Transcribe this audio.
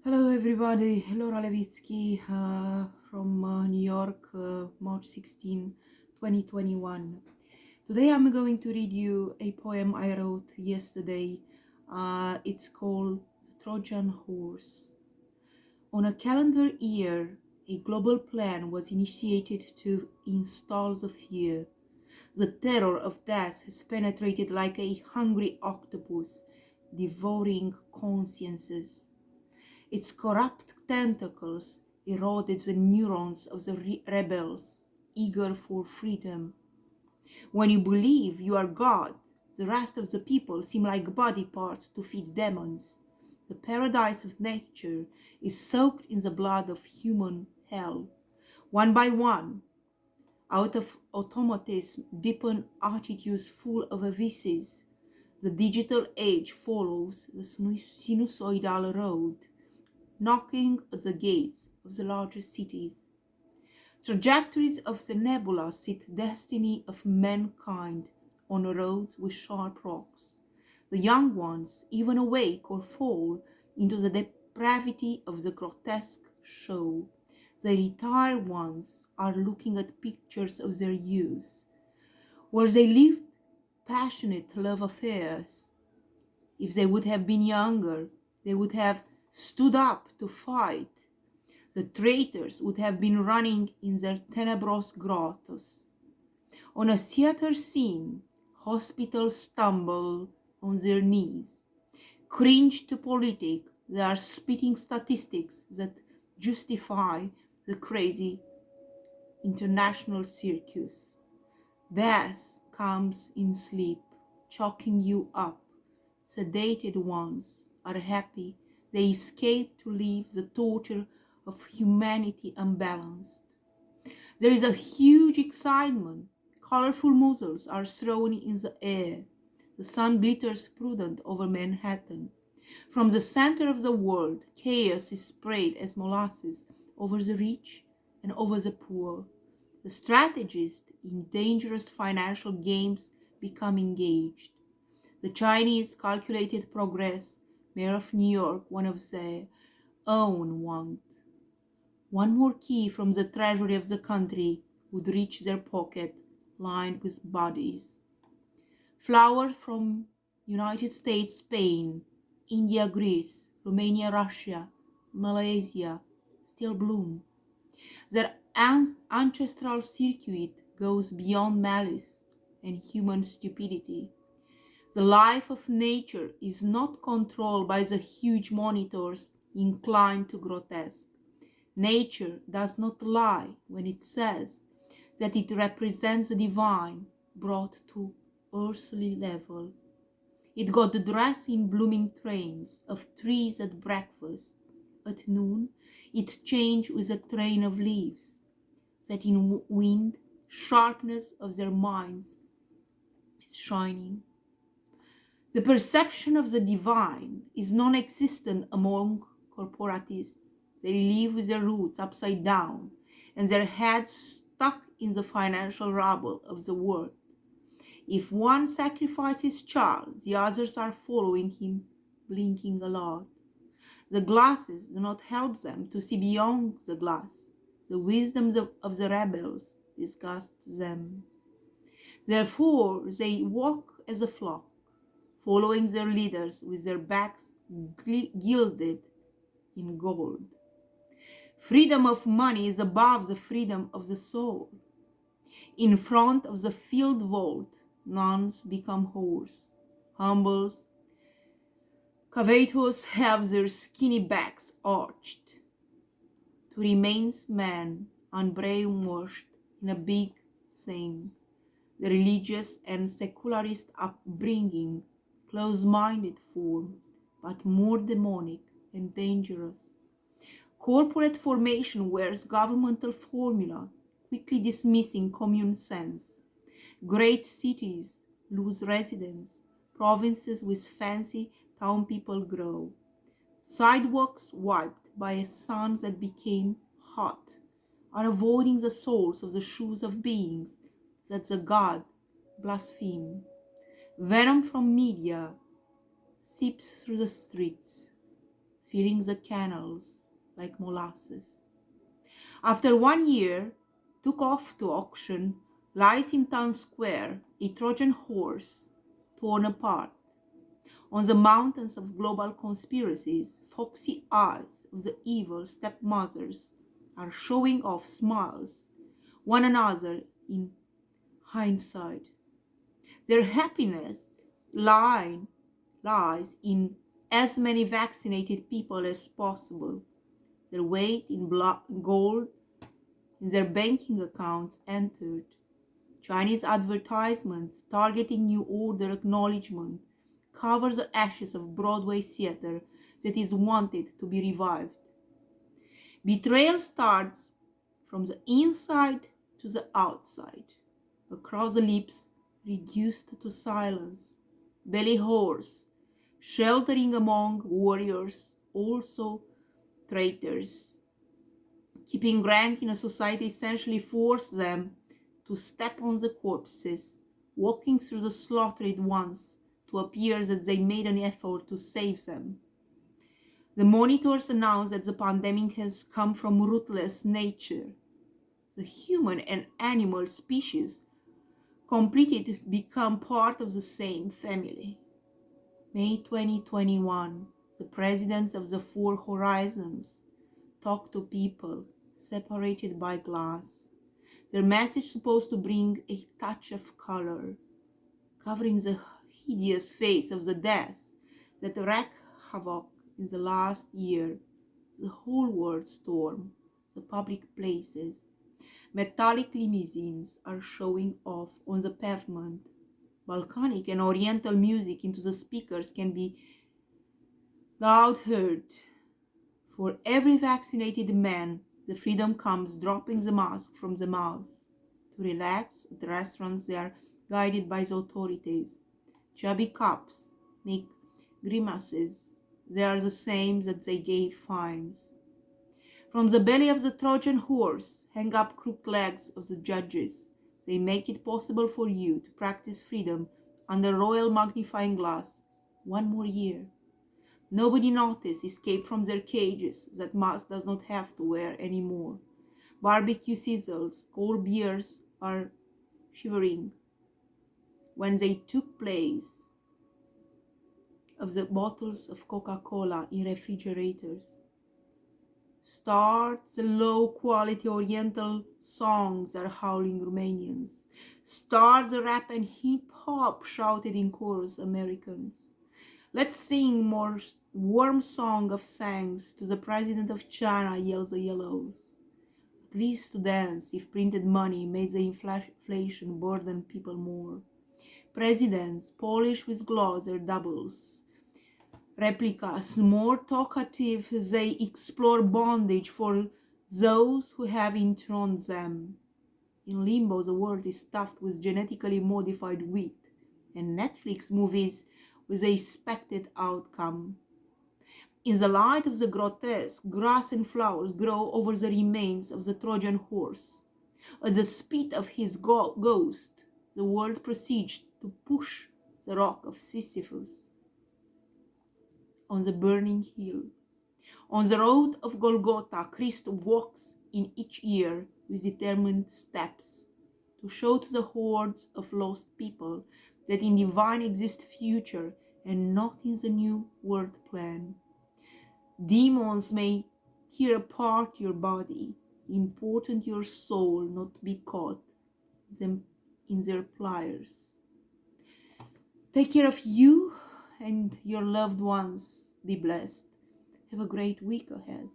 Hello everybody, Lora Levitchi from New York, March 16, 2021. Today I'm going to read you a poem I wrote yesterday. It's called The Trojan Horse. On a calendar year, a global plan was initiated to install the fear. The terror of death has penetrated like a hungry octopus, devouring consciences. Its corrupt tentacles eroded the neurons of the rebels, eager for freedom. When you believe you are God, the rest of the people seem like body parts to feed demons. The paradise of nature is soaked in the blood of human hell. One by one, out of automatism deepen attitudes full of vices. The digital age follows the sinusoidal road, knocking at the gates of the largest cities. Trajectories of the nebula sit destiny of mankind on roads with sharp rocks. The young ones even awake or fall into the depravity of the grotesque show. The retired ones are looking at pictures of their youth, where they lived passionate love affairs. If they would have been younger, they would have stood up to fight. The traitors would have been running in their tenebrous grottos. On a theater scene, hospitals stumble on their knees. Cringe to politic, they are spitting statistics that justify the crazy international circus. Death comes in sleep, choking you up. Sedated ones are happy they escape to leave the torture of humanity unbalanced. There is a huge excitement. Colorful muzzles are thrown in the air. The sun glitters prudent over Manhattan. From the center of the world, chaos is sprayed as molasses over the rich and over the poor. The strategists in dangerous financial games become engaged. The Chinese calculated progress, mayor of New York, one of their own want. One more key from the treasury of the country would reach their pocket lined with bodies. Flowers from United States, Spain, India, Greece, Romania, Russia, Malaysia still bloom. Their ancestral circuit goes beyond malice and human stupidity. The life of nature is not controlled by the huge monitors inclined to grotesque. Nature does not lie when it says that it represents the divine brought to earthly level. It got dressed in blooming trains of trees at breakfast. At noon, it changed with a train of leaves, that in wind, sharpness of their minds is shining. The perception of the divine is non-existent among corporatists. They live with their roots upside down and their heads stuck in the financial rubble of the world. If one sacrifices his child, the others are following him, blinking a lot. The glasses do not help them to see beyond the glass. The wisdoms of the rebels disgust them. Therefore, they walk as a flock, following their leaders with their backs gilded in gold. Freedom of money is above the freedom of the soul. In front of the filled vault, nuns become whores. Humbles, covetous have their skinny backs arched. To remain man unbrainwashed in a big thing. The religious and secularist upbringing, close-minded form, but more demonic and dangerous. Corporate formation wears governmental formula, quickly dismissing common sense. Great cities lose residents, provinces with fancy town people grow. Sidewalks wiped by a sun that became hot are avoiding the soles of the shoes of beings that the God blaspheme. Venom from media seeps through the streets. filling the canals like molasses. After 1 year, took off to auction, lies in town square a Trojan horse torn apart. On the mountains of global conspiracies, foxy eyes of the evil stepmothers are showing off smiles, one another in hindsight. Their happiness lies in as many vaccinated people as possible, their weight in gold in their banking accounts entered, Chinese advertisements targeting New Order acknowledgement cover the ashes of Broadway theater that is wanted to be revived. Betrayal starts from the inside to the outside, across the lips reduced to silence, belly hoarse, sheltering among warriors, also traitors. Keeping rank in a society essentially forced them to step on the corpses, walking through the slaughtered ones to appear that they made an effort to save them. The monitors announce that the pandemic has come from ruthless nature. The human and animal species completed become part of the same family. May 2021, the presidents of the four horizons talk to people separated by glass. Their message supposed to bring a touch of color, covering the hideous face of the deaths that wreak havoc in the last year. The whole world storm, the public places. Metallic limousines are showing off on the pavement. Balkanic and Oriental music into the speakers can be loud heard. For every vaccinated man, the freedom comes dropping the mask from the mouth. To relax, at restaurants they are guided by the authorities. Chubby cops make grimaces. They are the same that they gave fines. From the belly of the Trojan horse hang up crooked legs of the judges. They make it possible for you to practice freedom under royal magnifying glass 1 more year. Nobody noticed escape from their cages that mask does not have to wear anymore. Barbecue sizzles, cold beers are shivering when they took place of the bottles of Coca-Cola in refrigerators. Start the low-quality Oriental songs that are howling Romanians. Start the rap and hip-hop shouted in chorus Americans. Let's sing more warm song of thanks to the president of China, yells the yellows. At least to dance if printed money made the inflation burden people more. Presidents polish with gloves their doubles. Replicas more talkative, they explore bondage for those who have enthroned them. In limbo, the world is stuffed with genetically modified wheat and Netflix movies with a expected outcome. In the light of the grotesque, grass and flowers grow over the remains of the Trojan horse. At the speed of his ghost, the world proceeds to push the rock of Sisyphus. On the burning hill, on the road of Golgotha, Christ walks in each year with determined steps to show to the hordes of lost people that in divine exists future and not in the new world plan. Demons may tear apart your body, important your soul not to be caught them in their pliers. Take care of you and your loved ones. Be blessed. Have a great week ahead.